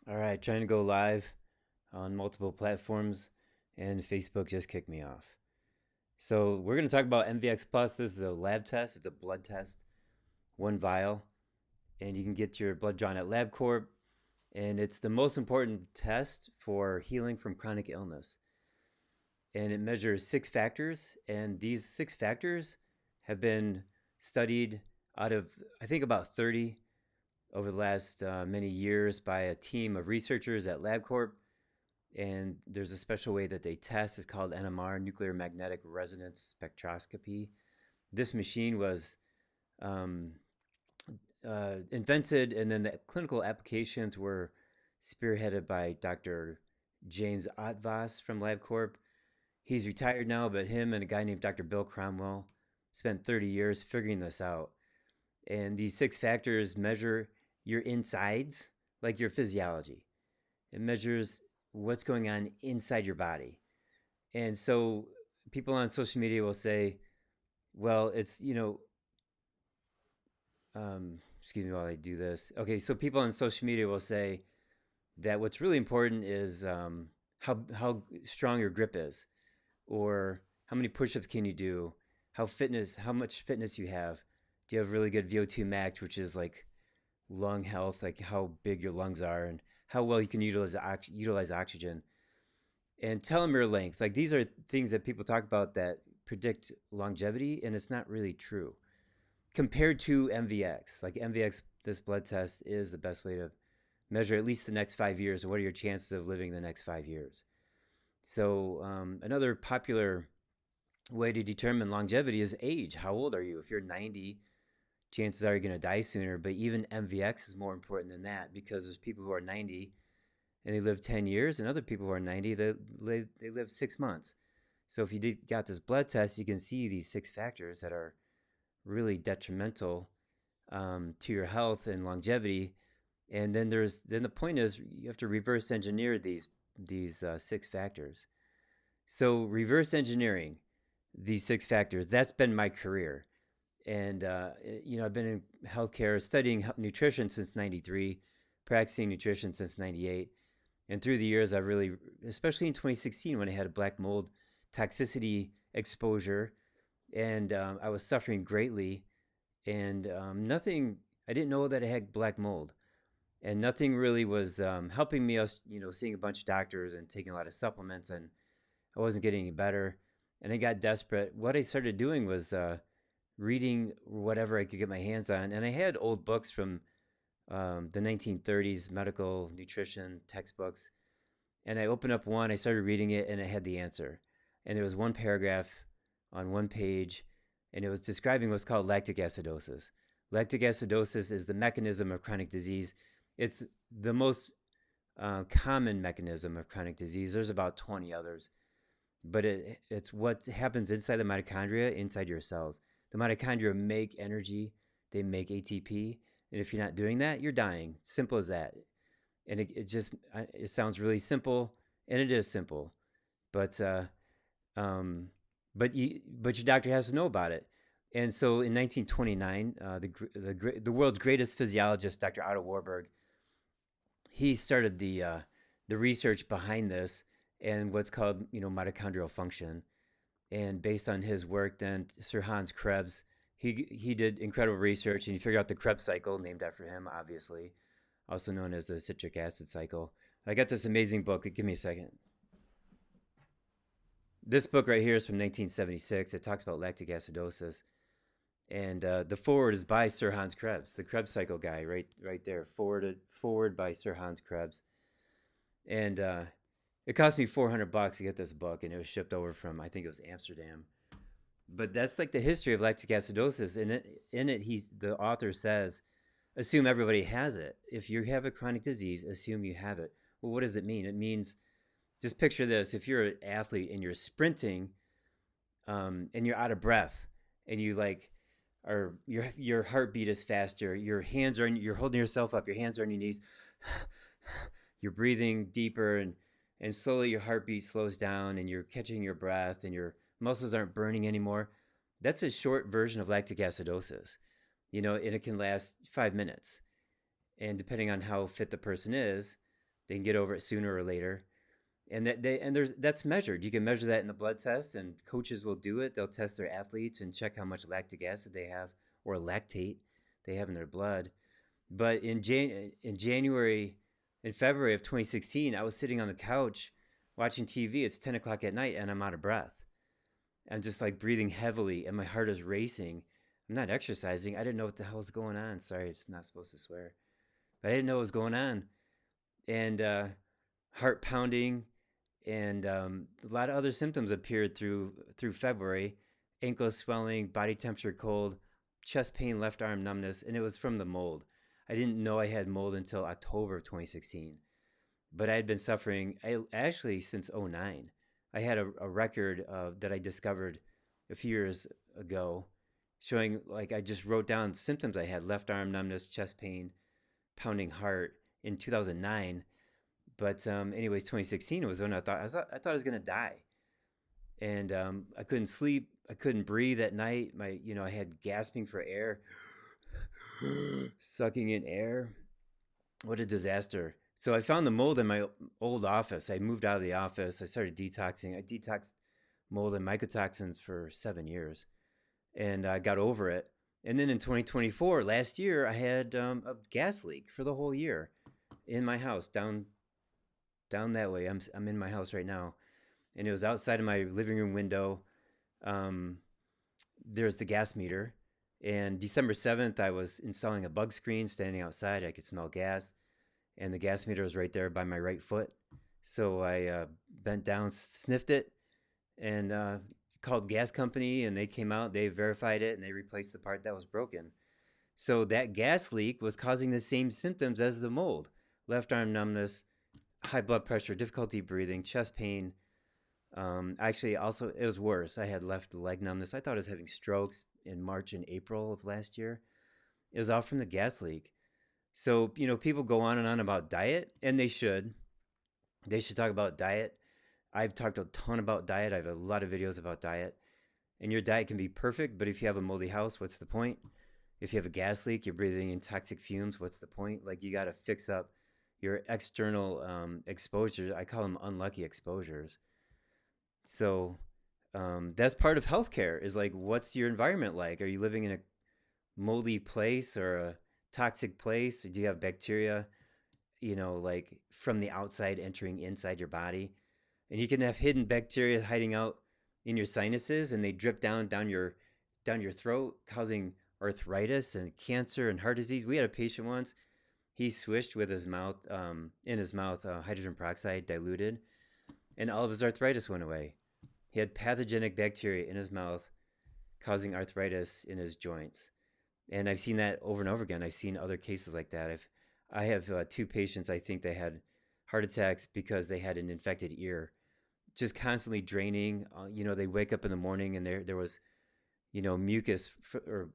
All right, trying to go live on multiple platforms, and Facebook just kicked me off. So we're going to talk about MVX Plus. This is a lab test. It's a blood test, one vial, and you can get your blood drawn at LabCorp. And it's the most important test for healing from chronic illness. And it measures 6 factors, and these 6 factors have been studied out of, I think, about 30 over the last many years by a team of researchers at LabCorp. And there's a special way that they test. It's called NMR, nuclear magnetic resonance spectroscopy. This machine was um, invented, and then the clinical applications were spearheaded by Dr. James Otvos from LabCorp. He's retired now, but him and a guy named Dr. Bill Cromwell spent 30 years figuring this out. And these 6 factors measure your insides, like your physiology. It measures what's going on inside your body. And so people on social media will say, well, it's, excuse me while I do this. Okay, so people on social media will say that what's really important is how strong your grip is, or how many push-ups can you do, how much fitness you have. Do you have really good VO2 max, which is like lung health, like how big your lungs are and how well you can utilize oxygen, and telomere length. Like these are things that people talk about that predict longevity, and it's not really true compared to MVX. Like MVX, this blood test is the best way to measure at least the next 5 years. What are your chances of living the next 5 years? So another popular way to determine longevity is age. How old are you? If you're 90, chances are you're going to die sooner. But even MVX is more important than that, because there's people who are 90 and they live 10 years, and other people who are 90, they live 6 months. So if you got this blood test, you can see these 6 factors that are really detrimental to your health and longevity. And then the point is you have to reverse engineer these 6 factors. So reverse engineering these 6 factors, that's been my career. And I've been in healthcare studying nutrition since '93, practicing nutrition since '98. And through the years, I've really, especially in 2016 when I had a black mold toxicity exposure, and I was suffering greatly, and nothing, I didn't know that I had black mold, and nothing really was helping me. I was, seeing a bunch of doctors and taking a lot of supplements, and I wasn't getting any better. And I got desperate. What I started doing was reading whatever I could get my hands on. And I had old books from the 1930s, medical nutrition textbooks. And I opened up one, I started reading it, and it had the answer. And there was one paragraph on one page, and it was describing what's called lactic acidosis. Lactic acidosis is the mechanism of chronic disease. It's the most common mechanism of chronic disease. There's about 20 others, but it's what happens inside the mitochondria, inside your cells. The mitochondria make energy, they make ATP, and if you're not doing that, you're dying. Simple as that. And it sounds really simple, and it is simple, but um, but your doctor has to know about it. And so in 1929, the world's greatest physiologist, Dr. Otto Warburg, he started the research behind this and what's called mitochondrial function. And based on his work, then Sir Hans Krebs, he did incredible research, and he figured out the Krebs cycle, named after him, obviously, also known as the citric acid cycle. I got this amazing book. Give me a second. This book right here is from 1976. It talks about lactic acidosis, and the forward is by Sir Hans Krebs, the Krebs cycle guy, right there. Forward by Sir Hans Krebs, and it cost me $400 to get this book, and it was shipped over from, I think it was Amsterdam. But that's like the history of lactic acidosis. In it, the author says, assume everybody has it. If you have a chronic disease, assume you have it. Well, what does it mean? It means, just picture this: if you're an athlete and you're sprinting, and you're out of breath, and you like are your heartbeat is faster, you're holding yourself up, your hands are on your knees, you're breathing deeper, and slowly your heartbeat slows down, and you're catching your breath, and your muscles aren't burning anymore. That's a short version of lactic acidosis, and it can last 5 minutes. And depending on how fit the person is, They can get over it sooner or later. And that's measured. You can measure that in the blood test, and coaches will do it. They'll test their athletes and check how much lactic acid they have or lactate they have in their blood. But in January, in February of 2016, I was sitting on the couch watching TV. It's 10 o'clock at night, and I'm out of breath. I'm just like breathing heavily, and my heart is racing. I'm not exercising. I didn't know what the hell was going on. Sorry, it's not supposed to swear, but I didn't know what was going on. And heart pounding, and a lot of other symptoms appeared through February: ankle swelling, body temperature cold, chest pain, left arm numbness, and it was from the mold. I didn't know I had mold until October of 2016, but I had been suffering actually since '09. I had a record that I discovered a few years ago showing, like, I just wrote down symptoms I had: left arm numbness, chest pain, pounding heart in 2009. But anyways, 2016 was when I thought I was gonna die, and I couldn't sleep, I couldn't breathe at night. I had gasping for air, sucking in air. What a disaster! So I found the mold in my old office. I moved out of the office. I started detoxing. I detoxed mold and mycotoxins for 7 years, and I got over it. And then in 2024, last year, I had a gas leak for the whole year in my house down that way. I'm in my house right now, and it was outside of my living room window. Um, there's the gas meter, and December 7th, I was installing a bug screen, standing outside. I could smell gas, and the gas meter was right there by my right foot. So I bent down, sniffed it, and called gas company, and they came out. They verified it, and they replaced the part that was broken. So that gas leak was causing the same symptoms as the mold: left arm numbness, high blood pressure, difficulty breathing, chest pain. Actually, also, it was worse. I had left leg numbness. I thought I was having strokes in March and April of last year. It was all from the gas leak. So, people go on and on about diet, and they should. They should talk about diet. I've talked a ton about diet. I have a lot of videos about diet. And your diet can be perfect, but if you have a moldy house, what's the point? If you have a gas leak, you're breathing in toxic fumes, what's the point? Like, you got to fix up your external exposures. I call them unlucky exposures. So that's part of healthcare, is like, what's your environment like? Are you living in a moldy place or a toxic place? Do you have bacteria, like from the outside entering inside your body? And you can have hidden bacteria hiding out in your sinuses, and they drip down your throat, causing arthritis and cancer and heart disease. We had a patient once. He swished with his mouth, hydrogen peroxide diluted, and all of his arthritis went away. He had pathogenic bacteria in his mouth causing arthritis in his joints. And I've seen that over and over again. I've seen other cases like that. I have two patients. I think they had heart attacks because they had an infected ear, just constantly draining. They wake up in the morning and there was, mucus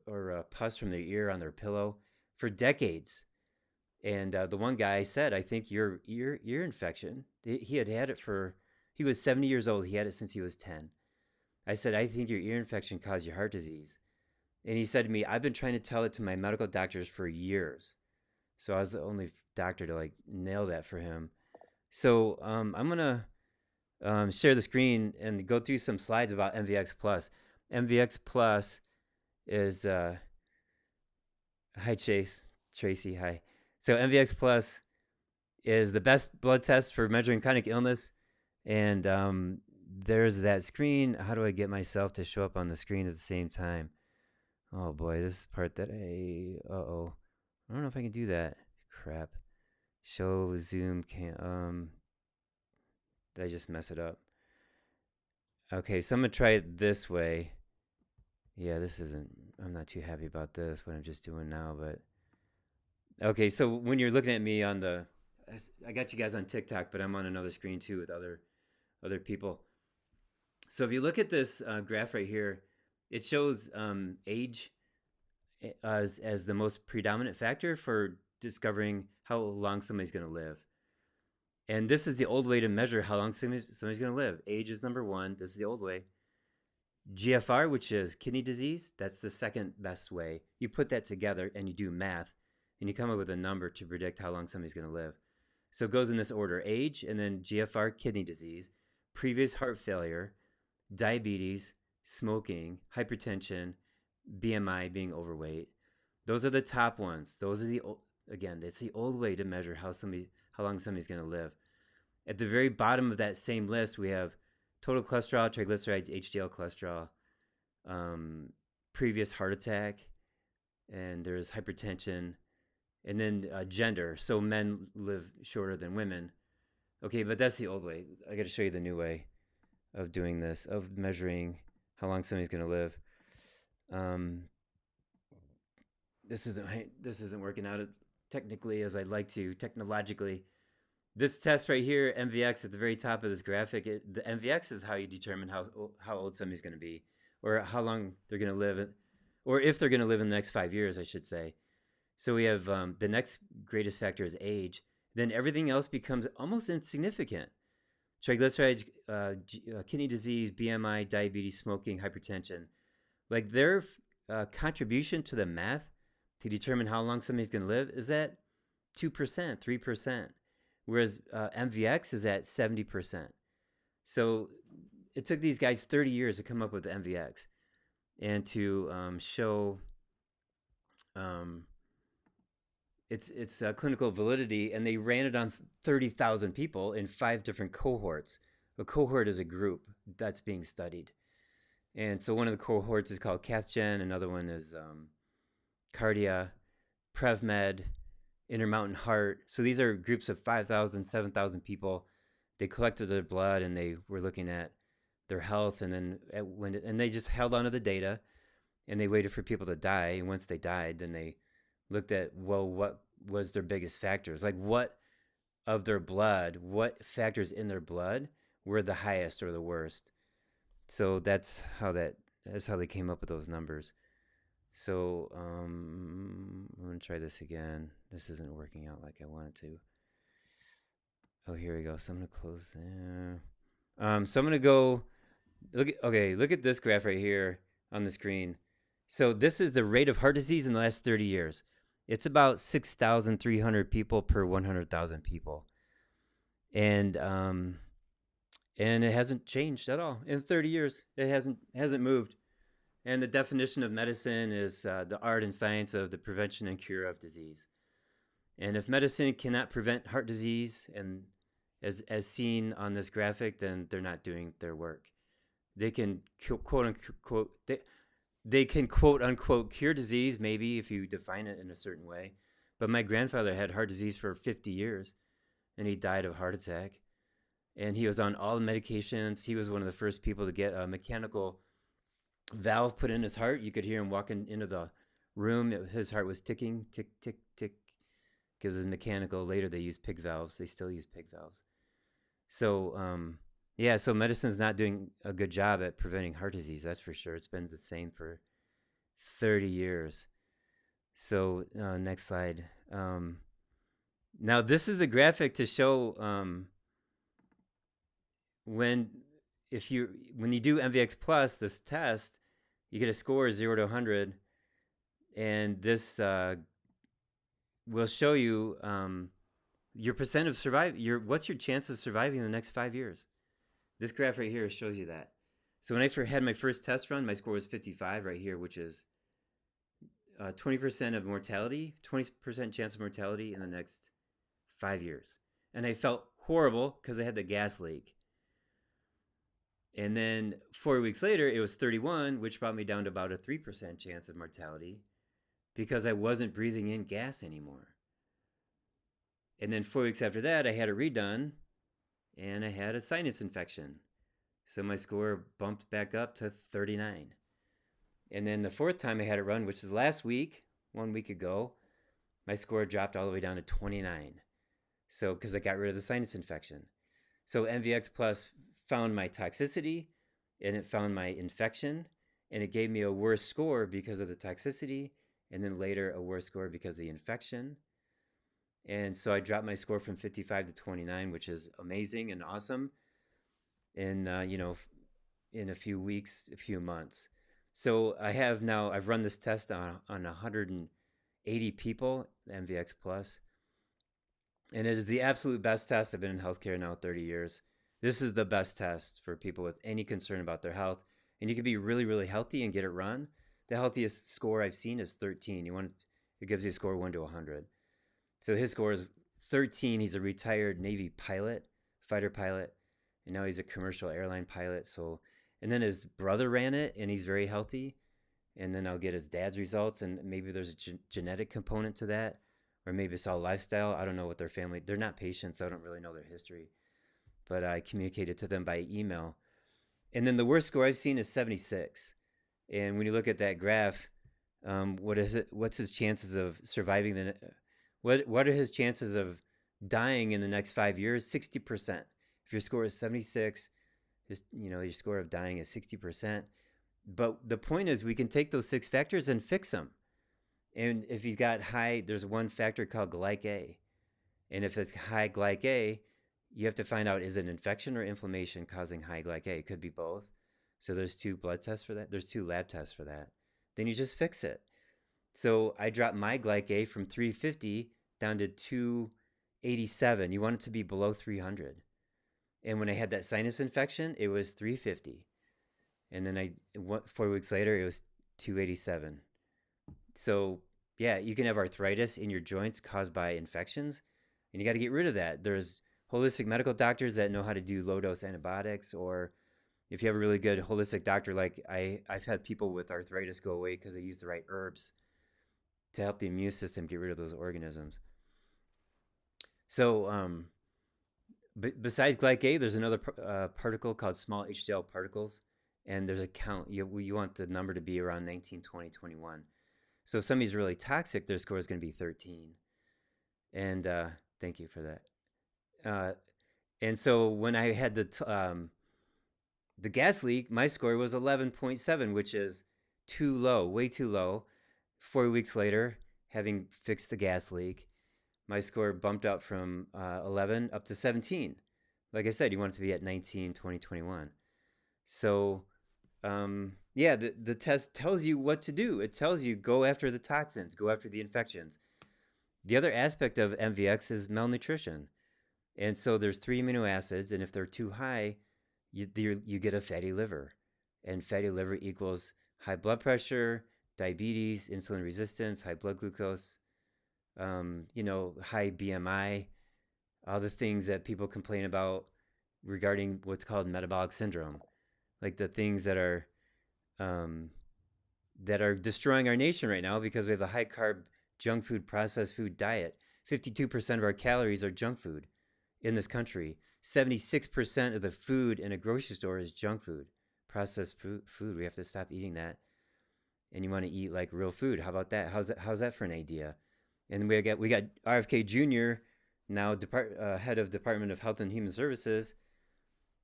or pus from their ear on their pillow for decades. And the one guy said, "I think your ear infection." He had it for. He was 70 years old. He had it since he was 10. I said, "I think your ear infection caused your heart disease." And he said to me, "I've been trying to tell it to my medical doctors for years." So I was the only doctor to like nail that for him. So I'm gonna share the screen and go through some slides about MVX Plus. MVX Plus is hi Tracy, hi. So MVX Plus is the best blood test for measuring chronic illness. And there's that screen. How do I get myself to show up on the screen at the same time? Oh boy, this is the part that I don't know if I can do that. Crap. Show Zoom can did I just mess it up? Okay, so I'm gonna try it this way. Yeah, I'm not too happy about this, what I'm just doing now, but okay, so when you're looking at me I got you guys on TikTok, but I'm on another screen too with other people. So if you look at this graph right here, it shows age as the most predominant factor for discovering how long somebody's going to live. And this is the old way to measure how long somebody's going to live. Age is number one. This is the old way. GFR, which is kidney disease, that's the second best way. You put that together and you do math, and you come up with a number to predict how long somebody's going to live. So it goes in this order: age, and then GFR, kidney disease, previous heart failure, diabetes, smoking, hypertension, BMI, being overweight. Those are the top ones. Those are again, that's the old way to measure how long somebody's going to live. At the very bottom of that same list, we have total cholesterol, triglycerides, HDL cholesterol, previous heart attack, and there's hypertension, and then gender. So men live shorter than women. Okay, but that's the old way. I got to show you the new way of doing this, of measuring how long somebody's going to live. This isn't working out technically as I'd like to, technologically. This test right here, MVX, at the very top of this graphic, the MVX is how you determine how old somebody's going to be, or how long they're going to live, or if they're going to live in the next 5 years, I should say. So we have the next greatest factor is age. Then everything else becomes almost insignificant. Triglycerides, kidney disease, BMI, diabetes, smoking, hypertension. Like their contribution to the math to determine how long somebody's going to live is at 2%, 3%. Whereas MVX is at 70%. So it took these guys 30 years to come up with the MVX and to show its clinical validity. And they ran it on 30,000 people in 5 different cohorts. A cohort is a group that's being studied. And so one of the cohorts is called CathGen. Another one is Cardia, PrevMed, Intermountain Heart. So these are groups of 5,000, 7,000 people. They collected their blood and they were looking at their health, and then and they just held onto the data, and they waited for people to die. And once they died, then they looked at, well, what was their biggest factors? Like what factors in their blood were the highest or the worst? So that's how they came up with those numbers. So I'm going to try this again. This isn't working out like I want it to. Oh, here we go. So I'm going to close there. So I'm going to go, look at this graph right here on the screen. So this is the rate of heart disease in the last 30 years. It's about 6,300 people per 100,000 people. And it hasn't changed at all in 30 years. It hasn't moved. And the definition of medicine is the art and science of the prevention and cure of disease. And if medicine cannot prevent heart disease, and as seen on this graphic, then they're not doing their work. They can quote unquote they can quote unquote cure disease, maybe if you define it in a certain way. But my grandfather had heart disease for 50 years, and he died of a heart attack. And he was on all the medications. He was one of the first people to get a mechanical valve put in his heart. You could hear him walking into the room. His heart was ticking, tick, tick, tick, because it was mechanical. Later they used pig valves. They still use pig valves. So so medicine's not doing a good job at preventing heart disease, that's for sure. It's been the same for 30 years. So next slide. Now this is the graphic to show when you do MVX Plus, this test, you get a score of 0 to 100, and this will show you your percent of what's your chance of surviving in the next 5 years. This graph right here shows you that. So when I had my first test run, my score was 55 right here, which is 20% of mortality, 20% chance of mortality in the next 5 years. And I felt horrible because I had the gas leak. And then 4 weeks later, it was 31, which brought me down to about a 3% chance of mortality because I wasn't breathing in gas anymore. And then 4 weeks after that, I had it redone, and I had a sinus infection. So my score bumped back up to 39. And then the fourth time I had it run, which was last week, 1 week ago, my score dropped all the way down to 29. So because I got rid of the sinus infection. So MVX Plus found my toxicity, and it found my infection, and it gave me a worse score because of the toxicity, and then later a worse score because of the infection. And so I dropped my score from 55 to 29, which is amazing and awesome. And in a few weeks, a few months. So I've run this test on 180 people, MVX Plus. And it is the absolute best test. I've been in healthcare now 30 years. This is the best test for people with any concern about their health. And you can be really, really healthy and get it run. The healthiest score I've seen is 13. It gives you a score 1 to 100. So his score is 13. He's a retired Navy pilot, fighter pilot, and now he's a commercial airline pilot. So, and then his brother ran it, and he's very healthy. And then I'll get his dad's results, and maybe there's a genetic component to that, or maybe it's all lifestyle. I don't know what their family. They're not patients, so I don't really know their history. But I communicated to them by email. And then the worst score I've seen is 76. And when you look at that graph, what is it? What's his chances of surviving the? What are his chances of dying in the next 5 years? 60%. If your score is 76, your score of dying is 60%. But the point is, we can take those 6 factors and fix them. And if he's got high, there's one factor called glyc A. And if it's high glyc A, you have to find out, is it infection or inflammation causing high glyc A? It could be both. So there's 2 blood tests for that. There's 2 lab tests for that. Then you just fix it. So I dropped my glyc A from 350 down to 287. You want it to be below 300. And when I had that sinus infection, it was 350. And then 4 weeks later, it was 287. So yeah, you can have arthritis in your joints caused by infections, and you got to get rid of that. There's holistic medical doctors that know how to do low dose antibiotics, or if you have a really good holistic doctor, like I've had people with arthritis go away because they use the right herbs to help the immune system get rid of those organisms. So besides glyc A, there's another particle called small HDL particles, and there's a count. You want the number to be around 19, 20, 21. So if somebody's really toxic, their score is going to be 13. And thank you for that. And so when I had the gas leak, my score was 11.7, which is too low, way too low. 4 weeks later, having fixed the gas leak, my score bumped up from 11 up to 17. Like I said, you want it to be at 19, 20, 21. So yeah, the test tells you what to do. It tells you go after the toxins, go after the infections. The other aspect of MVX is malnutrition. And so there's 3 amino acids, and if they're too high, you get a fatty liver. And fatty liver equals high blood pressure, diabetes, insulin resistance, high blood glucose, high BMI, all the things that people complain about regarding what's called metabolic syndrome, like the things that are destroying our nation right now because we have a high carb, junk food, processed food diet. 52% of our calories are junk food in this country. 76% of the food in a grocery store is junk food, processed food. We have to stop eating that. And you want to eat like real food. How about that? How's that for an idea? And we got RFK Jr. now head of Department of Health and Human Services,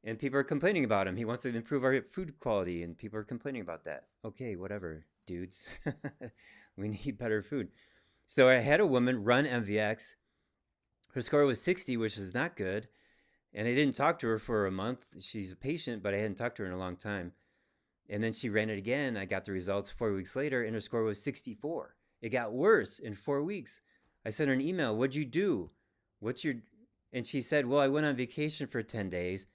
and people are complaining about him. He wants to improve our food quality, and people are complaining about that. Okay, whatever, dudes. We need better food. So I had a woman run MVX. Her score was 60, which is not good. And I didn't talk to her for a month. She's a patient, but I hadn't talked to her in a long time. And then she ran it again. I got the results 4 weeks later, and her score was 64. It got worse in 4 weeks. I sent her an email. What'd you do? And she said, well, I went on vacation for 10 days.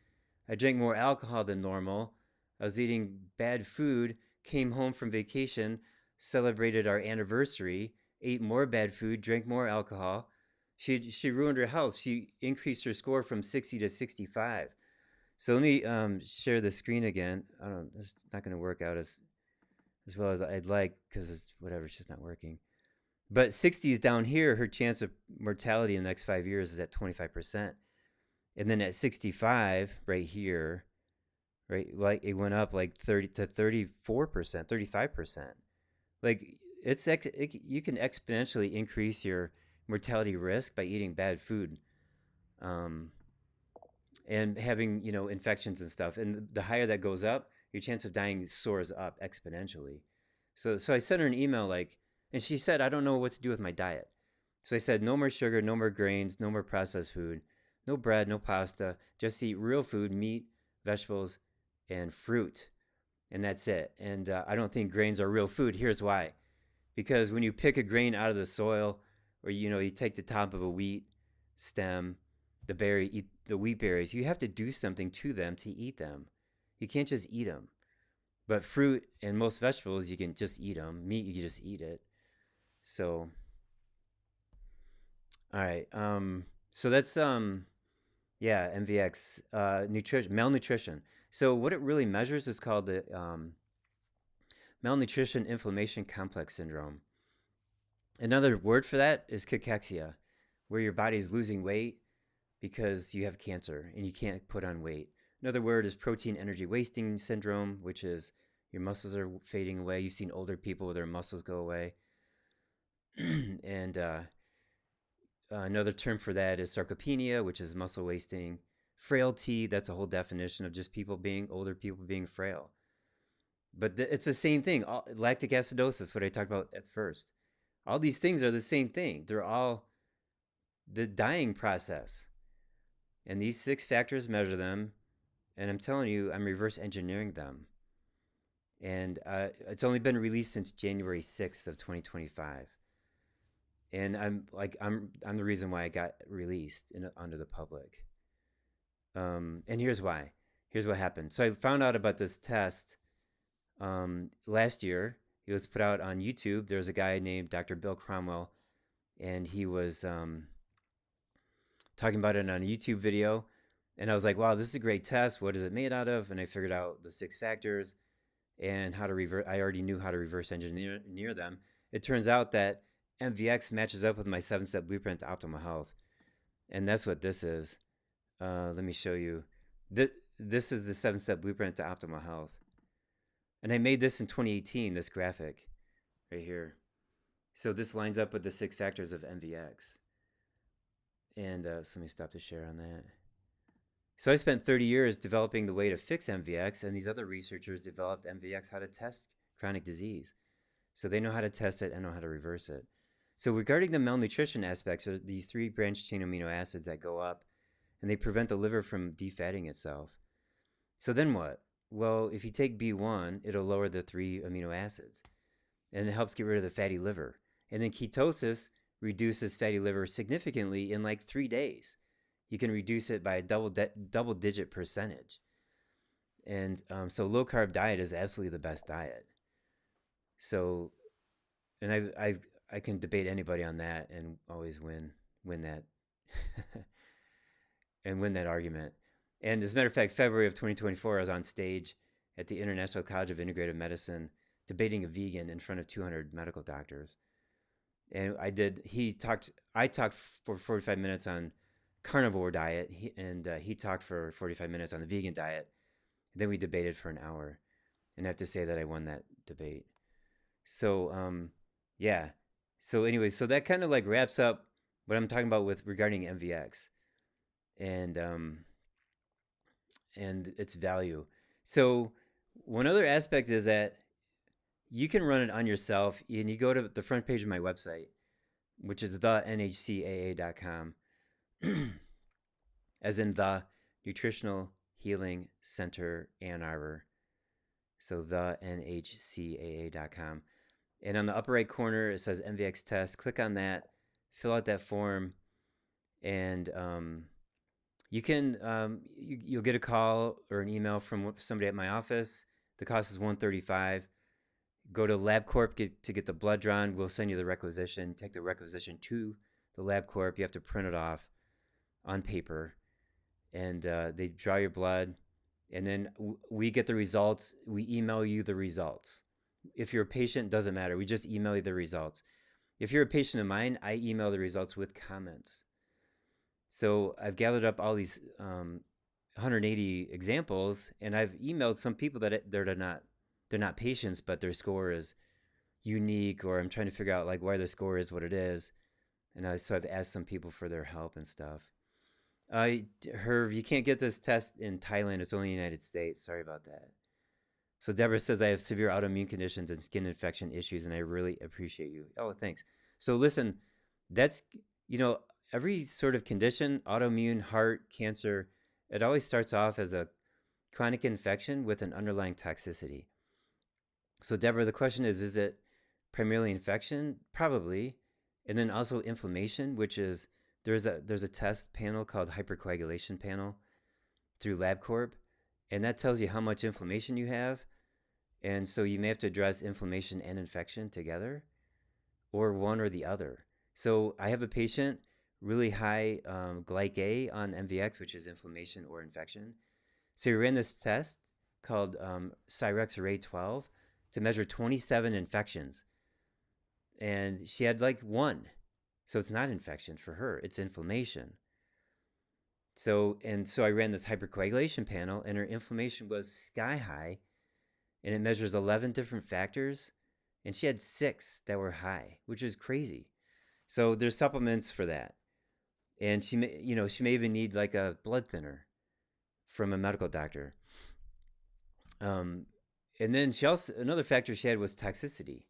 I drank more alcohol than normal. I was eating bad food, came home from vacation, celebrated our anniversary, ate more bad food, drank more alcohol. She ruined her health. She increased her score from 60 to 65. So let me share the screen again. I don't know, it's not going to work out as well as I'd like because it's just not working. But 60 is down here. Her chance of mortality in the next 5 years is at 25%. And then at 65, right here, right, like it went up like 30 to 34%, 35%. Like you can exponentially increase your mortality risk by eating bad food, and having infections and stuff. And the higher that goes up, your chance of dying soars up exponentially. So I sent her an email and she said, I don't know what to do with my diet. So I said, no more sugar, no more grains, no more processed food, no bread, no pasta. Just eat real food, meat, vegetables, and fruit. And that's it. And I don't think grains are real food. Here's why. Because when you pick a grain out of the soil, or you take the top of a wheat stem, the berry, eat the wheat berries. You have to do something to them to eat them. You can't just eat them. But fruit and most vegetables, you can just eat them. Meat, you can just eat it. So, all right. So that's yeah, MVX, nutrition, malnutrition. So what it really measures is called the malnutrition inflammation complex syndrome. Another word for that is cachexia, where your body is losing weight because you have cancer and you can't put on weight. Another word is protein energy wasting syndrome, which is your muscles are fading away. You've seen older people where their muscles go away. And another term for that is sarcopenia, which is muscle wasting. Frailty, that's a whole definition of just older people being frail. But it's the same thing. Lactic acidosis, what I talked about at first. All these things are the same thing. They're all the dying process. And these 6 factors measure them. And I'm telling you, I'm reverse engineering them. And it's only been released since January 6th of 2025. And I'm the reason why I got released onto the public. And here's why. Here's what happened. So I found out about this test last year. It was put out on YouTube. There's a guy named Dr. Bill Cromwell, and he was talking about it on a YouTube video. And I was like, wow, this is a great test. What is it made out of? And I figured out the 6 factors and how to reverse. I already knew how to reverse engineer them. It turns out that MVX matches up with my 7-step blueprint to optimal health. And that's what this is. Let me show you. This is the 7-step blueprint to optimal health. And I made this in 2018, this graphic right here. So this lines up with the 6 factors of MVX. And so let me stop the share on that. So I spent 30 years developing the way to fix MVX, and these other researchers developed MVX how to test chronic disease. So they know how to test it and know how to reverse it. So regarding the malnutrition aspects, are these 3 branched chain amino acids that go up, and they prevent the liver from defatting itself. So then what? Well, if you take B1, it'll lower the 3 amino acids, and it helps get rid of the fatty liver. And then ketosis reduces fatty liver significantly in like 3 days. You can reduce it by a double-digit percentage. And so low-carb diet is absolutely the best diet. So, and I can debate anybody on that and always win that and win that argument. And as a matter of fact, February of 2024, I was on stage at the International College of Integrative Medicine debating a vegan in front of 200 medical doctors. And I talked for 45 minutes on carnivore diet, he talked for 45 minutes on the vegan diet. And then we debated for an hour. And I have to say that I won that debate. So, yeah. So anyways, so that kind of like wraps up what I'm talking about with regarding MVX and its value. So one other aspect is that you can run it on yourself, and you go to the front page of my website, which is thenhcaa.com, as in the Nutritional Healing Center Ann Arbor. So thenhcaa.com. And on the upper right corner, it says MVX test. Click on that, fill out that form, and you can you'll get a call or an email from somebody at my office. The cost is $135. Go to LabCorp to get the blood drawn. We'll send you the requisition. Take the requisition to the LabCorp. You have to print it off on paper, and they draw your blood, and then we get the results. We email you the results. If you're a patient, doesn't matter. We just email you the results. If you're a patient of mine, I email the results with comments. So I've gathered up all these 180 examples, and I've emailed some people that they're not patients, but their score is unique, or I'm trying to figure out like why their score is what it is. And so I've asked some people for their help and stuff. Herb, you can't get this test in Thailand. It's only in the United States. Sorry about that. So Deborah says, I have severe autoimmune conditions and skin infection issues, and I really appreciate you. Oh, thanks. So listen, that's, every sort of condition, autoimmune, heart, cancer, it always starts off as a chronic infection with an underlying toxicity. So Deborah, the question is it primarily infection? Probably. And then also inflammation, which is there's a test panel called hypercoagulation panel through LabCorp, and that tells you how much inflammation you have. And so you may have to address inflammation and infection together, or one or the other. So I have a patient really high glyc A on MVX, which is inflammation or infection. So we ran this test called Cyrex Array 12 to measure 27 infections, and she had like one. So it's not infection for her, it's inflammation. So I ran this hypercoagulation panel, and her inflammation was sky high, and it measures 11 different factors, and she had 6 that were high, which is crazy. So there's supplements for that, and she may even need like a blood thinner from a medical doctor. And then another factor she had was toxicity.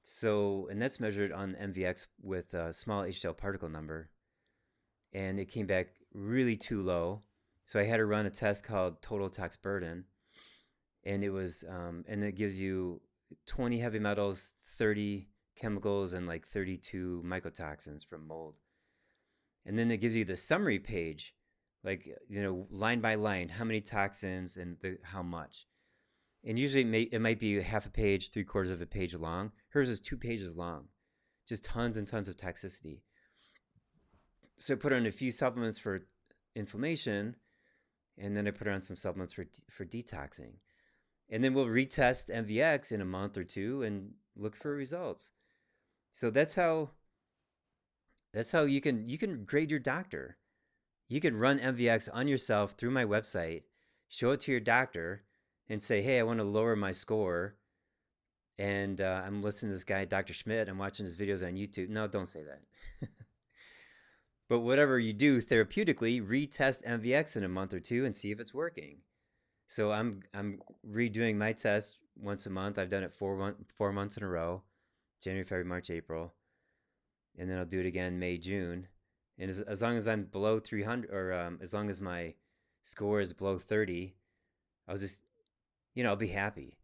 So, and that's measured on MVX with a small HDL particle number, and it came back really too low. So I had her run a test called total tox burden, and it was and it gives you 20 heavy metals, 30 chemicals, and like 32 mycotoxins from mold. And then it gives you the summary page, like line by line, how many toxins and how much. And usually it might be half a page, 3/4 of a page long. Hers is 2 pages long, just tons and tons of toxicity. So I put her on a few supplements for inflammation, and then I put her on some supplements for detoxing. And then we'll retest MVX in a month or two and look for results. So that's how you can grade your doctor. You can run MVX on yourself through my website, show it to your doctor, and say, hey, I want to lower my score, and I'm listening to this guy, Dr. Schmidt, I'm watching his videos on YouTube. No, don't say that. But whatever you do therapeutically, retest MVX in a month or two and see if it's working. So I'm redoing my test once a month. I've done it 4 months in a row, January, February, March, April. And then I'll do it again May, June. And as long as I'm below 300, or as long as my score is below 30, I'll just, I'll be happy.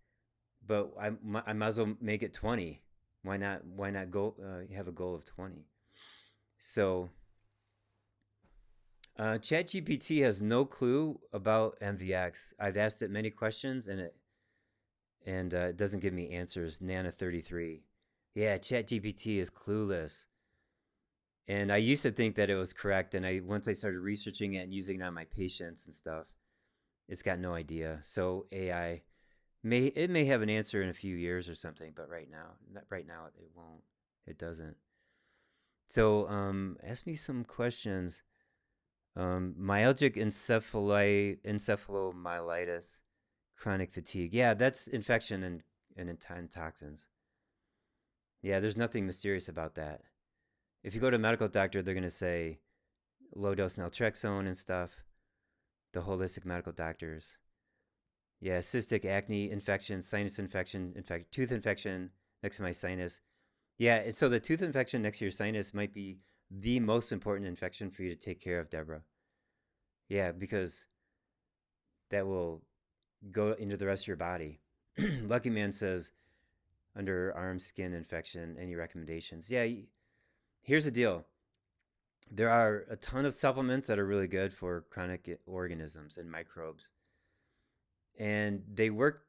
But I might as well make it 20. Why not go have a goal of 20? So ChatGPT has no clue about MVX. I've asked it many questions, and it doesn't give me answers. Nana33. Yeah, ChatGPT is clueless. And I used to think that it was correct, and once I started researching it and using it on my patients and stuff, it's got no idea. So AI may have an answer in a few years or something, but right now it won't. It doesn't. So ask me some questions. Myalgic encephalomyelitis, chronic fatigue. Yeah, that's infection and toxins. Yeah, there's nothing mysterious about that. If you go to a medical doctor, they're going to say low dose naltrexone and stuff. The holistic medical doctors. Yeah, cystic acne infection, sinus infection, tooth infection next to my sinus. Yeah, so the tooth infection next to your sinus might be the most important infection for you to take care of, Deborah. Yeah, because that will go into the rest of your body. Lucky Man says, underarm skin infection, any recommendations? Yeah, here's the deal. There are a ton of supplements that are really good for chronic organisms and microbes. And they work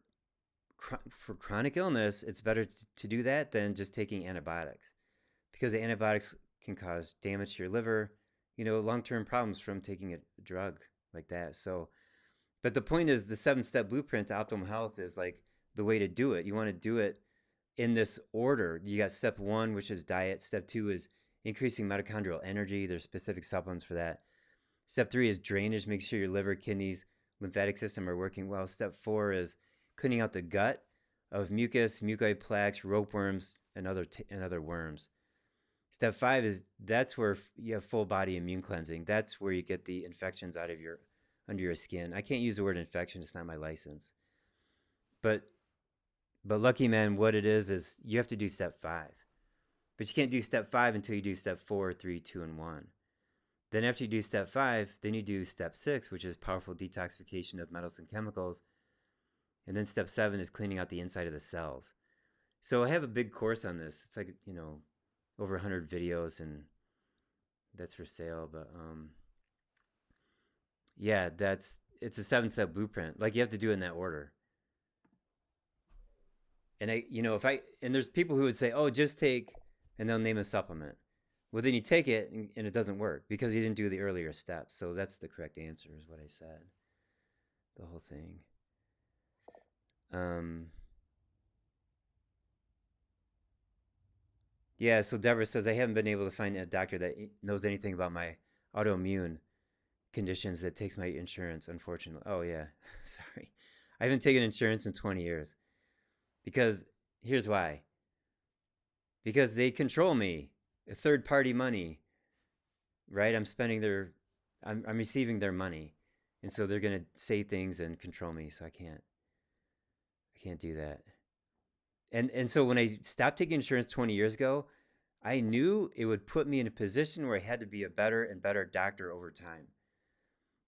for chronic illness. It's better to do that than just taking antibiotics, because the antibiotics can cause damage to your liver, long-term problems from taking a drug like that. So, but the point is, the 7-step blueprint to optimal health is like the way to do it. You want to do it in this order. You got step 1, which is diet. Step 2 is increasing mitochondrial energy. There's specific supplements for that. Step 3 is drainage. Make sure your liver, kidneys, lymphatic system are working well. Step 4 is cleaning out the gut of mucus, mucoid plaques, ropeworms, and other worms. Step 5 is that's where you have full body immune cleansing. That's where you get the infections out of under your skin. I can't use the word infection; it's not my license. But Lucky Man, what it is you have to do step 5. But you can't do step 5 until you do step 4, 3, 2, and 1. Then after you do step 5, then you do step 6, which is powerful detoxification of metals and chemicals. And then step 7 is cleaning out the inside of the cells. So I have a big course on this. It's like, over 100 videos and that's for sale. But yeah, it's a 7-step blueprint. Like you have to do it in that order. And if and there's people who would say, oh, just take, and they'll name a supplement. Well, then you take it and it doesn't work because you didn't do the earlier steps. So that's the correct answer, is what I said. The whole thing. Um, yeah. So Deborah says I haven't been able to find a doctor that knows anything about my autoimmune conditions that takes my insurance. Unfortunately. Oh yeah. Sorry. I haven't taken insurance in 20 years because here's why. Because they control me. Third party money, right? I'm receiving their money, and so they're gonna say things and control me. So I can't do that. And so when I stopped taking insurance 20 years ago, I knew it would put me in a position where I had to be a better and better doctor over time.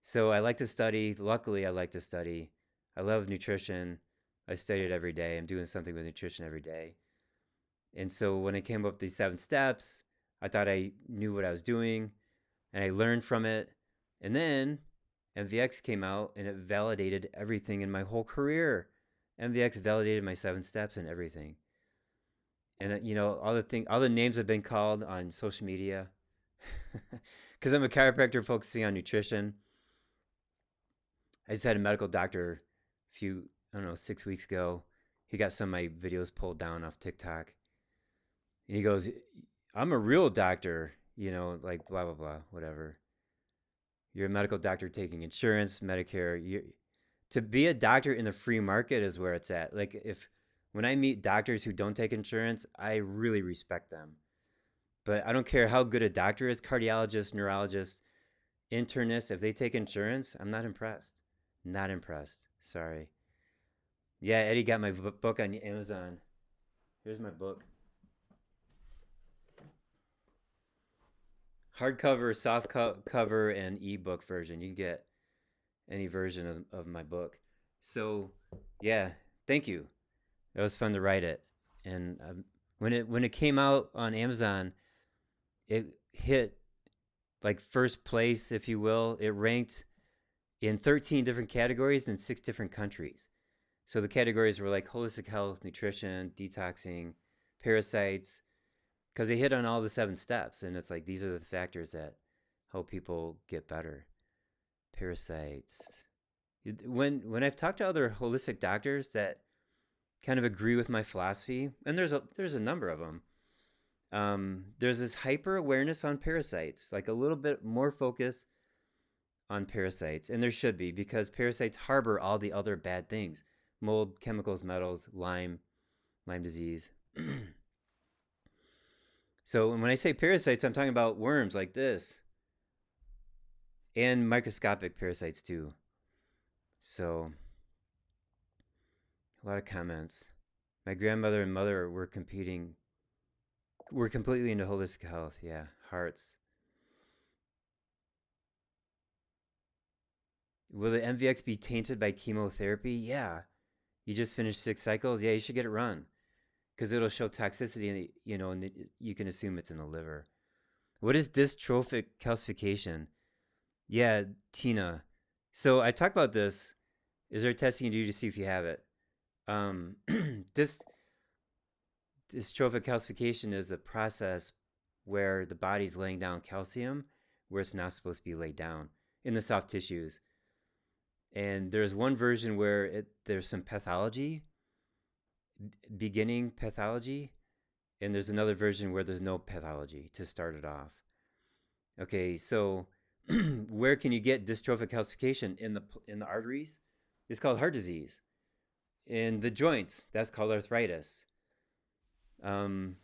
So I like to study. Luckily, I like to study. I love nutrition. I study it every day. I'm doing something with nutrition every day. And so when I came up with these 7 steps, I thought I knew what I was doing and I learned from it. And then MVX came out and it validated everything in my whole career. MVX validated my 7 steps and everything. And all the names have been called on social media because I'm a chiropractor focusing on nutrition. I just had a medical doctor I don't know, 6 weeks ago. He got some of my videos pulled down off TikTok. And he goes, I'm a real doctor, like blah, blah, blah, whatever. You're a medical doctor taking insurance, Medicare. To be a doctor in the free market is where it's at. Like when I meet doctors who don't take insurance, I really respect them. But I don't care how good a doctor is, cardiologist, neurologist, internist, if they take insurance, I'm not impressed. Not impressed. Sorry. Yeah, Eddie got my book on Amazon. Here's my book. Hardcover, soft cover, and ebook version. You can get any version of my book. So, yeah, thank you. It was fun to write it. And when it came out on Amazon, it hit like first place, if you will. It ranked in 13 different categories in 6 different countries. So the categories were like holistic health, nutrition, detoxing, parasites, because they hit on all the 7 steps. And it's like these are the factors that help people get better. Parasites. When I've talked to other holistic doctors that kind of agree with my philosophy, and there's a number of them. There's this hyper awareness on parasites, like a little bit more focus on parasites, and there should be because parasites harbor all the other bad things: mold, chemicals, metals, Lyme disease. So when I say parasites, I'm talking about worms like this, and microscopic parasites too. So a lot of comments. My grandmother and mother were completely into holistic health. Yeah, hearts. Will the MVX be tainted by chemotherapy? Yeah. You just finished 6 cycles? Yeah, you should get it run because it'll show toxicity, and you can assume it's in the liver. What is dystrophic calcification? Yeah, Tina. So I talked about this. Is there testing you do to see if you have it? Dystrophic calcification is a process where the body's laying down calcium where it's not supposed to be laid down in the soft tissues. And there's one version where there's some pathology, beginning pathology, and there's another version where there's no pathology to start it off. Okay, so where can you get dystrophic calcification in the arteries? It's called heart disease. In the joints, that's called arthritis. In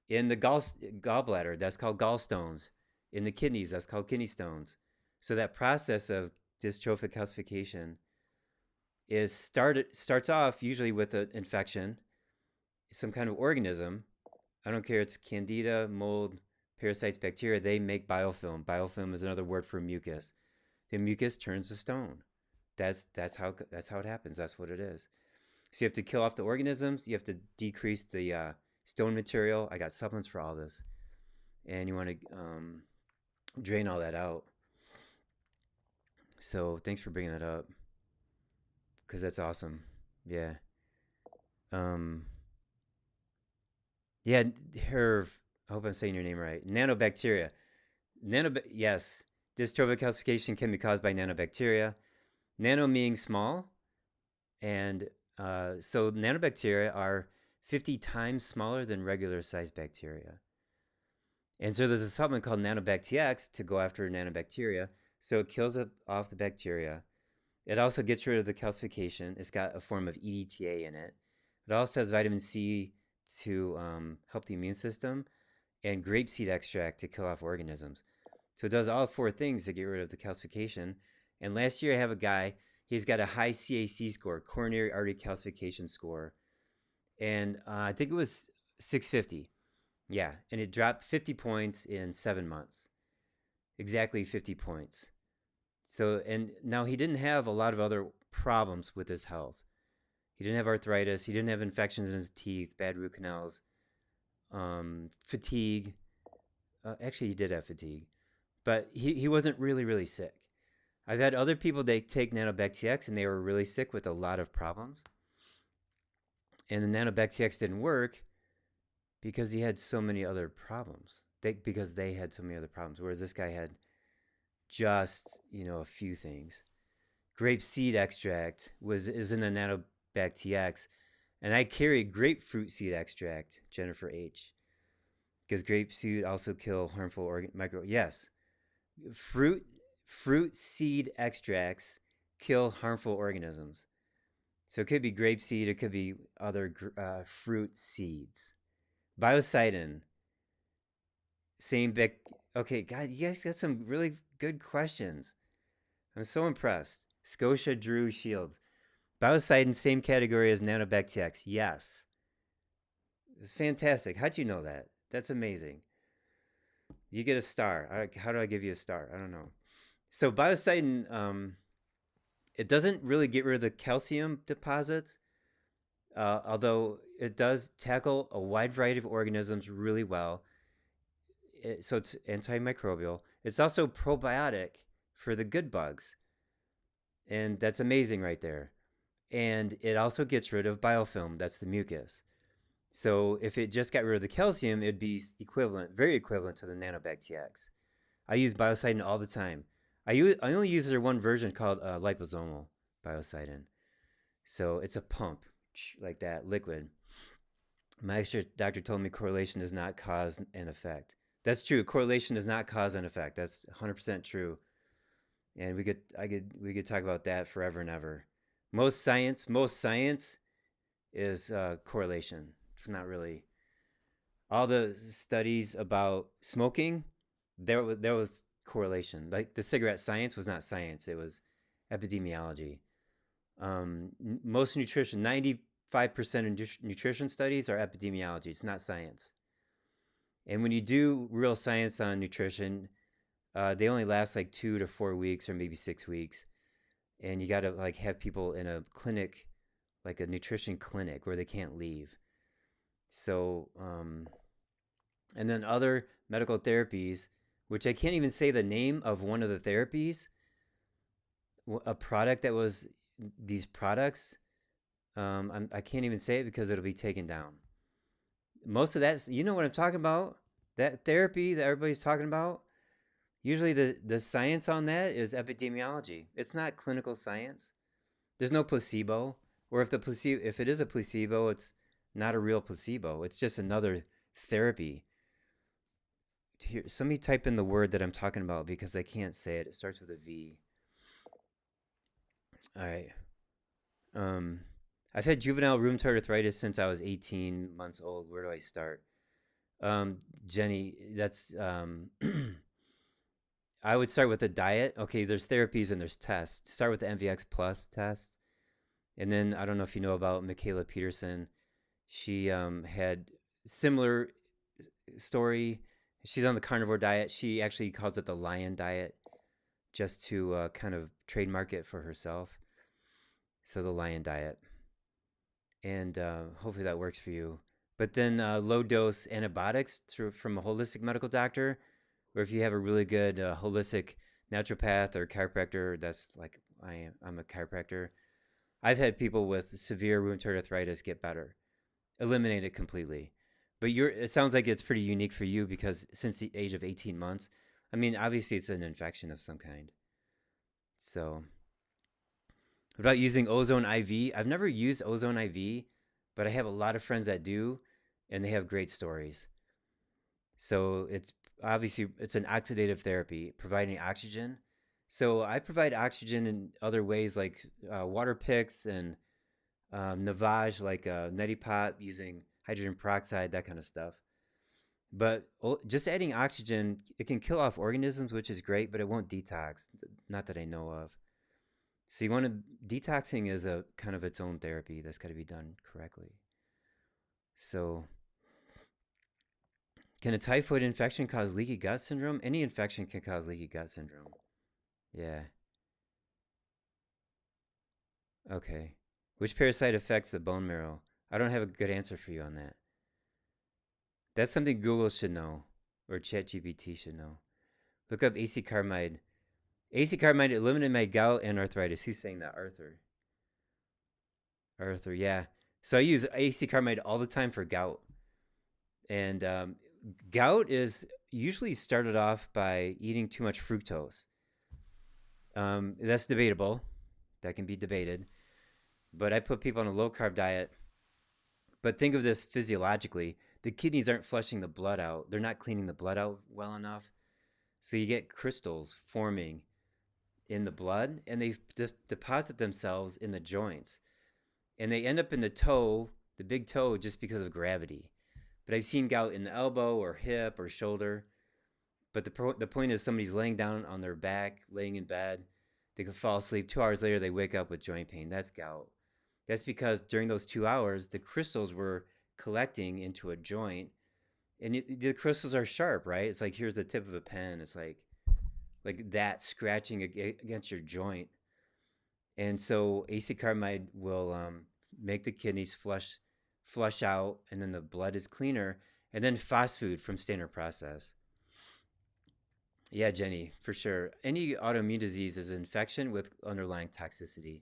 the gallbladder, that's called gallstones. In the kidneys, that's called kidney stones. So that process of dystrophic calcification starts off usually with an infection, some kind of organism. I don't care, it's candida, mold, parasites, bacteria. They make biofilm. Biofilm is another word for mucus. The mucus turns to stone. That's how it happens. That's what it is. So you have to kill off the organisms. You have to decrease the stone material. I got supplements for all this. And you want to drain all that out. So thanks for bringing that up because that's awesome. Yeah. Um, yeah. Her. I hope I'm saying your name right. Nanobacteria. Yes. Dystrophic calcification can be caused by nanobacteria. Nano meaning small, and so nanobacteria are 50 times smaller than regular sized bacteria. And so there's a supplement called NanoBactX to go after nanobacteria. So it kills off the bacteria. It also gets rid of the calcification. It's got a form of EDTA in it. It also has vitamin C to help the immune system and grapeseed extract to kill off organisms. So it does all four things to get rid of the calcification. And last year I have a guy, he's got a high CAC score, coronary artery calcification score. And I think it was 650. Yeah, and it dropped 50 points in 7 months. Exactly 50 points. So, and now he didn't have a lot of other problems with his health. He didn't have arthritis. He didn't have infections in his teeth, bad root canals, fatigue. Actually, he did have fatigue, but he wasn't really, really sick. I've had other people they take NanoBactX and they were really sick with a lot of problems. And the NanoBactX didn't work because he had so many other problems. Because they had so many other problems, whereas this guy had just a few things. Grape seed extract is in the NanoBactX, and I carry grapefruit seed extract, Jennifer H, because grape seed also kill harmful micro. Yes, fruit seed extracts kill harmful organisms. So it could be grape seed, it could be other fruit seeds. Biocidin, same Okay, God, you guys got some really good questions. I'm so impressed. Scotia Drew Shields. Biocidin, same category as NanoBactX. Yes. It's fantastic. How'd you know that? That's amazing. You get a star. How do I give you a star? I don't know. So biocidin, it doesn't really get rid of the calcium deposits, although it does tackle a wide variety of organisms really well. So it's antimicrobial. It's also probiotic for the good bugs. And that's amazing right there. And it also gets rid of biofilm. That's the mucus. So if it just got rid of the calcium, it'd be equivalent, very equivalent to the NanoBactX. I use biocidin all the time. I only use their one version called liposomal biocidin. So it's a pump like that, liquid. My extra doctor told me correlation does not cause an effect. That's true. Correlation does not cause an effect. That's 100% true. And we could talk about that forever and ever. Most science is correlation. It's not really all the studies about smoking. There was correlation. Like the cigarette science was not science. It was epidemiology. Most nutrition, 95% of nutrition studies are epidemiology. It's not science. And when you do real science on nutrition, they only last like 2 to 4 weeks or maybe 6 weeks. And you got to like have people in a clinic, like a nutrition clinic where they can't leave. So, and then other medical therapies, which I can't even say the name of one of the therapies, a product that was these products. I can't even say it because it'll be taken down. Most of that, you know what I'm talking about? That therapy that everybody's talking about. Usually, the science on that is epidemiology. It's not clinical science. There's no placebo, or if it is a placebo, it's not a real placebo. It's just another therapy. Here, somebody type in the word that I'm talking about because I can't say it. It starts with a V. All right. Um, I've had juvenile rheumatoid arthritis since I was 18 months old. Where do I start? Jenny, that's I would start with a diet. Okay, there's therapies and there's tests. Start with the MVX Plus test, and then I don't know if you know about Michaela Peterson. She had similar story. She's on the carnivore diet. She actually calls it the lion diet, just to kind of trademark it for herself. So the lion diet, and hopefully that works for you. But then low dose antibiotics from a holistic medical doctor or if you have a really good holistic naturopath or chiropractor, that's like I am. I'm a chiropractor. I've had people with severe rheumatoid arthritis get better, eliminate it completely. But it sounds like it's pretty unique for you because since the age of 18 months, I mean, obviously it's an infection of some kind. So, what about using ozone IV? I've never used ozone IV, but I have a lot of friends that do, and they have great stories. So it's obviously it's an oxidative therapy, providing oxygen. So I provide oxygen in other ways like water picks and Navage, like neti pot using hydrogen peroxide, that kind of stuff. But just adding oxygen, it can kill off organisms, which is great, but it won't detox. Not that I know of. So you want to detoxing is a kind of its own therapy that's got to be done correctly. So can a typhoid infection cause leaky gut syndrome? Any infection can cause leaky gut syndrome. Yeah. Okay. Which parasite affects the bone marrow? I don't have a good answer for you on that. That's something Google should know or ChatGPT should know. Look up AC carmide. AC carmide eliminated my gout and arthritis. Who's saying that? Arthur. Arthur, yeah. So I use AC carmide all the time for gout. And gout is usually started off by eating too much fructose. That's debatable. That can be debated. But I put people on a low carb diet. But think of this physiologically. The kidneys aren't flushing the blood out. They're not cleaning the blood out well enough. So you get crystals forming in the blood and they deposit themselves in the joints. And they end up in the toe, the big toe, just because of gravity. But I've seen gout in the elbow or hip or shoulder. But the point is somebody's laying down on their back, laying in bed. They could fall asleep. 2 hours later, they wake up with joint pain. That's gout. That's because during those 2 hours, the crystals were collecting into a joint, and the crystals are sharp, right? It's like here's the tip of a pen. It's like that scratching against your joint, and so AC carmide will make the kidneys flush out, and then the blood is cleaner. And then fast food from standard process. Yeah, Jenny, for sure. Any autoimmune disease is an infection with underlying toxicity.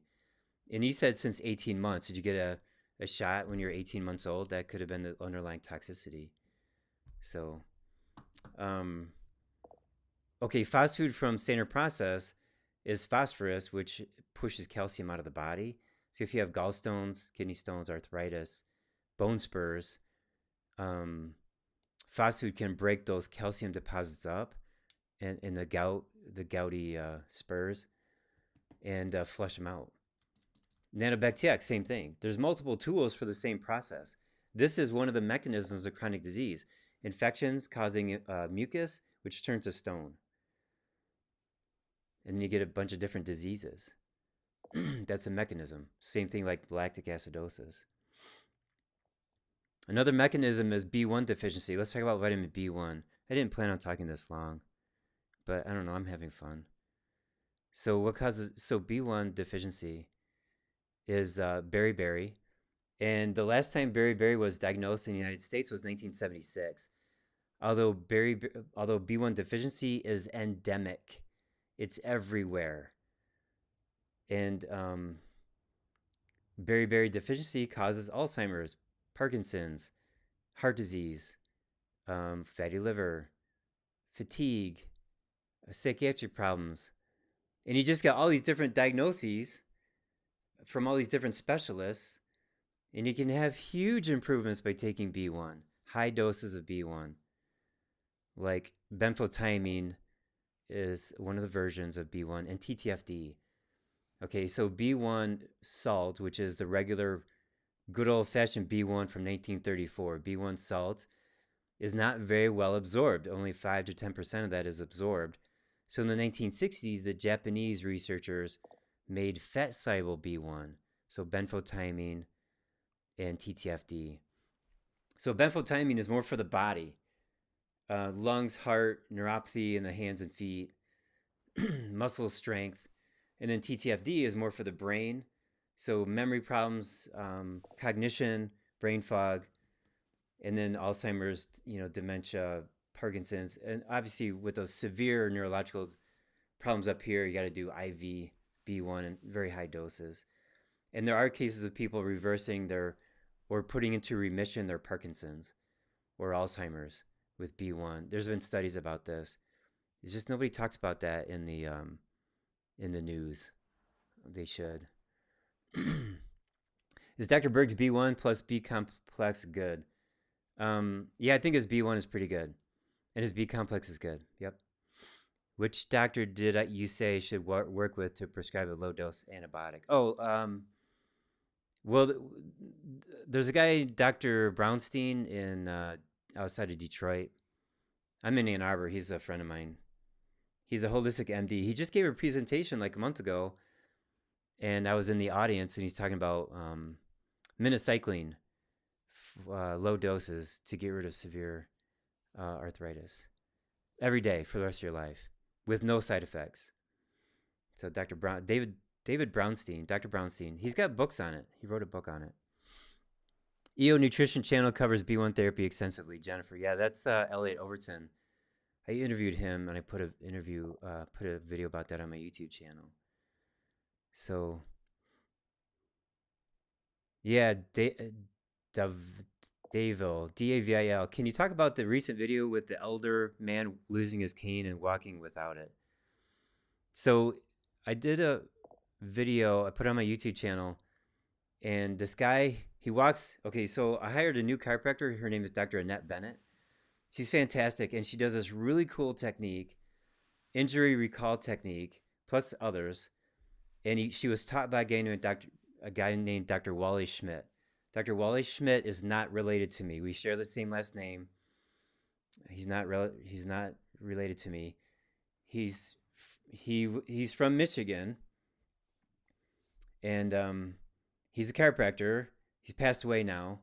And you said since 18 months. Did you get a shot when you're 18 months old? That could have been the underlying toxicity. So, um, okay, fast food from standard process is phosphorus, which pushes calcium out of the body. So if you have gallstones, kidney stones, arthritis, bone spurs, um, fast food can break those calcium deposits up and in the gouty spurs, and flush them out. Nanobacteriac, same thing. There's multiple tools for the same process. This is one of the mechanisms of chronic disease. Infections causing mucus, which turns to stone. And then you get a bunch of different diseases. That's a mechanism. Same thing like lactic acidosis. Another mechanism is B1 deficiency. Let's talk about vitamin B1. I didn't plan on talking this long, but I don't know, I'm having fun. So B1 deficiency is beriberi. And the last time beriberi was diagnosed in the United States was 1976. Although B1 deficiency is endemic, it's everywhere. And beriberi deficiency causes Alzheimer's, Parkinson's, heart disease, fatty liver, fatigue, psychiatric problems. And you just got all these different diagnoses from all these different specialists. And you can have huge improvements by taking B1, high doses of B1. Like benfotiamine is one of the versions of B1, and TTFD. Okay, so B1 salt, which is the regular good old-fashioned B1 from 1934, B1 salt is not very well absorbed. Only 5 to 10% of that is absorbed. So in the 1960s, the Japanese researchers made fat-soluble B1, so benfotiamine and TTFD. So benfotiamine is more for the body, lungs, heart, neuropathy in the hands and feet, muscle strength. And then TTFD is more for the brain, so memory problems, cognition, brain fog, and then Alzheimer's, dementia, Parkinson's, and obviously with those severe neurological problems up here, you got to do IV B1 in very high doses. And there are cases of people reversing their or putting into remission their Parkinson's or Alzheimer's with B1. There's been studies about this. It's just nobody talks about that in the news. They should. Is Dr. Berg's B1 plus B complex good? Yeah, I think his B1 is pretty good, and his B complex is good. Yep. Which doctor did you say should work with to prescribe a low dose antibiotic? Oh, well, there's a guy, Dr. Brownstein, in outside of Detroit. I'm in Ann Arbor. He's a friend of mine. He's a holistic MD. He just gave a presentation like a month ago, and I was in the audience, and he's talking about minocycline, low doses to get rid of severe arthritis every day for the rest of your life with no side effects. So Dr. David Brownstein, Dr. Brownstein, he's got books on it. He wrote a book on it. EO Nutrition Channel covers B1 therapy extensively. Jennifer, yeah, that's Elliot Overton. I interviewed him, and I put a video about that on my YouTube channel. So, yeah, Davil, D-A-V-I-L. Can you talk about the recent video with the elder man losing his cane and walking without it? So, I did a video, I put it on my YouTube channel, and this guy, he walks, okay, so I hired a new chiropractor. Her name is Dr. Annette Bennett. She's fantastic, and she does this really cool technique, injury recall technique, plus others. And she was taught by a guy named Dr. Wally Schmidt. Dr. Wally Schmidt is not related to me. We share the same last name. He's not related to me. He's from Michigan, and he's a chiropractor. He's passed away now.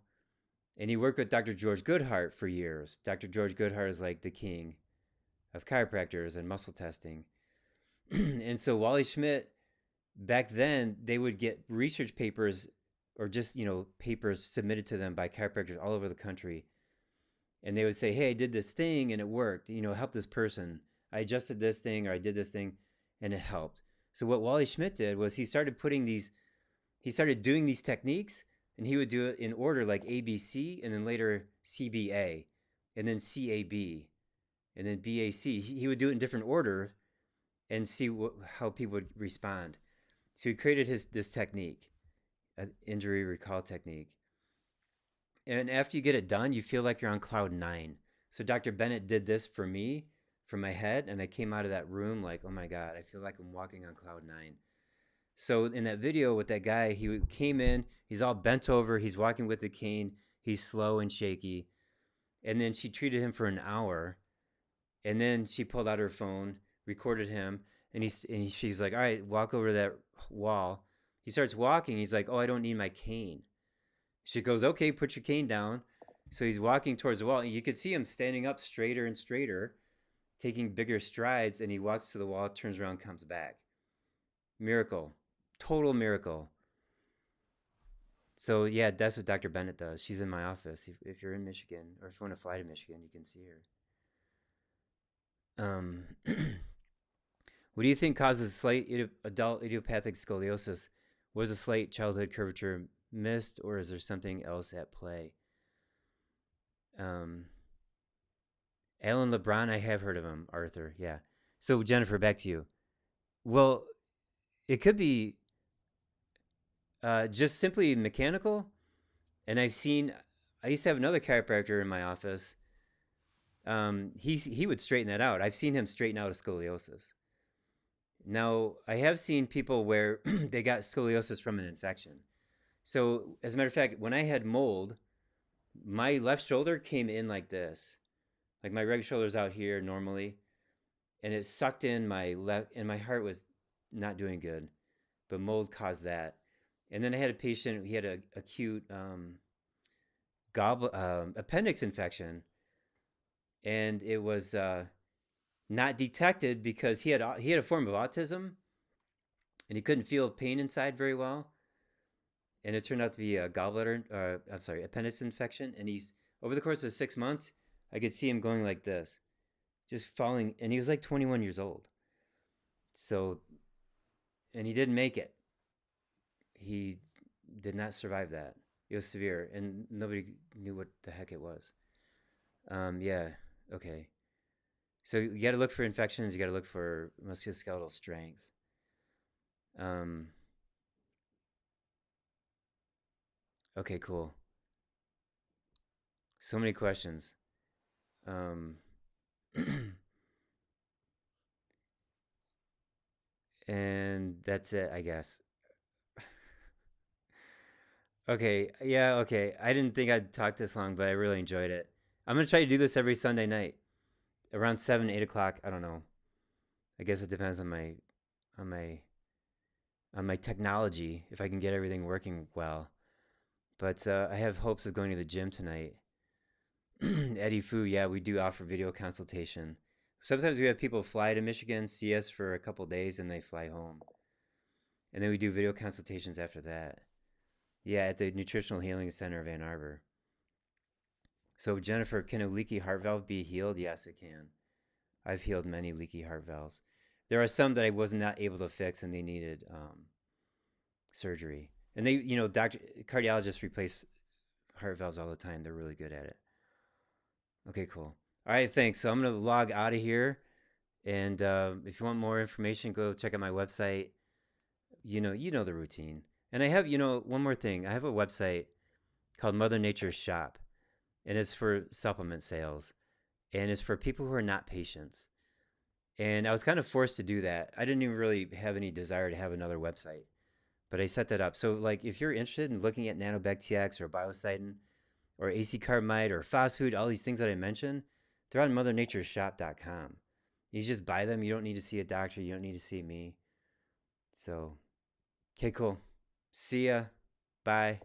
And he worked with Dr. George Goodhart for years. Dr. George Goodhart is like the king of chiropractors and muscle testing. And so Wally Schmidt, back then, they would get research papers or just, papers submitted to them by chiropractors all over the country. And they would say, hey, I did this thing and it worked. Help this person. I adjusted this thing or I did this thing and it helped. So what Wally Schmidt did was he started doing these techniques. And he would do it in order like ABC, and then later CBA, and then CAB, and then BAC. He would do it in different order and see how people would respond. So he created this technique, an injury recall technique. And after you get it done, you feel like you're on cloud 9. So Dr. Bennett did this for me, for my head, and I came out of that room like, oh my God, I feel like I'm walking on cloud 9. So in that video with that guy, he came in, he's all bent over, he's walking with the cane, he's slow and shaky. And then she treated him for an hour. And then she pulled out her phone, recorded him, and she's like, all right, walk over that wall. He starts walking, he's like, oh, I don't need my cane. She goes, okay, put your cane down. So he's walking towards the wall, and you could see him standing up straighter and straighter, taking bigger strides, and he walks to the wall, turns around, comes back. Miracle. Total miracle. So yeah, that's what Dr. Bennett does. She's in my office. If you're in Michigan, or if you want to fly to Michigan, you can see her. What do you think causes slight adult idiopathic scoliosis? Was a slight childhood curvature missed, or is there something else at play? Alan LeBron, I have heard of him. Arthur, yeah. So Jennifer, back to you. Well, it could be just simply mechanical. And I used to have another chiropractor in my office. He would straighten that out. I've seen him straighten out a scoliosis. Now, I have seen people where they got scoliosis from an infection. So, as a matter of fact, when I had mold, my left shoulder came in like this. Like my right shoulder's out here normally. And it sucked in my left, and my heart was not doing good. But mold caused that. And then I had a patient, he had an acute appendix infection. And it was not detected because he had a form of autism, and he couldn't feel pain inside very well. And it turned out to be a appendix infection. And he's, over the course of 6 months, I could see him going like this. just falling, and he was like 21 years old. So, and he didn't make it. He did not survive that. It was severe, and nobody knew what the heck it was. Yeah, okay. So you got to look for infections. You got to look for musculoskeletal strength. Um, okay, cool. So many questions. Um, and that's it, I guess. Okay, yeah, okay. I didn't think I'd talk this long, but I really enjoyed it. I'm gonna try to do this every Sunday night around 7, 8 o'clock. I don't know. I guess it depends on my on my technology if I can get everything working well. But I have hopes of going to the gym tonight. Eddie Fu, yeah, we do offer video consultation. Sometimes we have people fly to Michigan, see us for a couple days, and they fly home. And then we do video consultations after that. Yeah, at the Nutritional Healing Center of Ann Arbor. So, Jennifer, can a leaky heart valve be healed? Yes, it can. I've healed many leaky heart valves. There are some that I was not able to fix, and they needed surgery. And they, cardiologists replace heart valves all the time. They're really good at it. Okay, cool. All right, thanks. So I'm gonna log out of here, and if you want more information, go check out my website. You know the routine. And I have, one more thing. I have a website called Mother Nature's Shop, and it's for supplement sales, and it's for people who are not patients. And I was kind of forced to do that. I didn't even really have any desire to have another website, but I set that up. So, like, if you're interested in looking at nanobactx or biocidin or AC carbamide or fast food, all these things that I mentioned, they're on mothernature'sshop.com. You just buy them. You don't need to see a doctor. You don't need to see me. So, okay, cool. See ya. Bye.